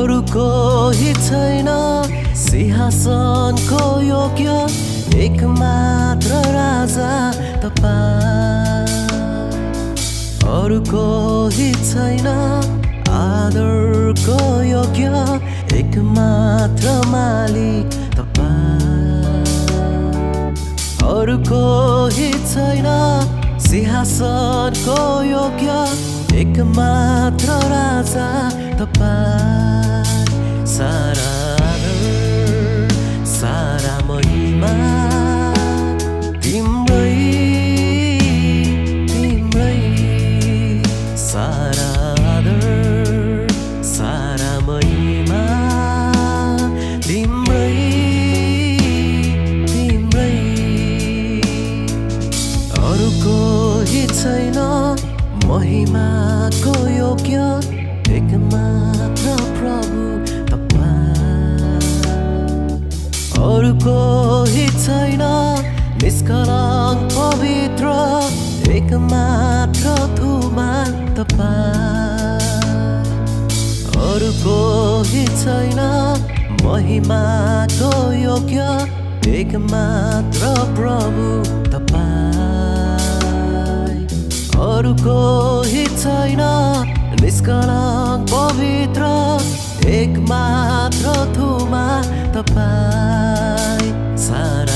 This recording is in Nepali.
अरूको हित छैन सिंहासनको योग्य एकमात्र राजा तपाईं अरूको हित छैन आदरको योग्य एकमात्र मालिक तपाईं अरूको हित छैन सिंहासनको योग्य एकमात्र राजा तपाईं सारा आदर सारा महिमा तिम्रै सारा आदर सारा महिमा तिम्रै अरूको हित छैन महिमाको योग्य एकमात्र प्रभु तपाईं अरूको हित छैन निष्कलङ्क पवित्र एकमात्र धुमा तपाईं अरूको हित छैन महिमाको योग्य एकमात्र प्रभु तपाईं अरूको हित छैन निष्कलङ्क पवित्र एकमात्र धुमा तपाईं सारा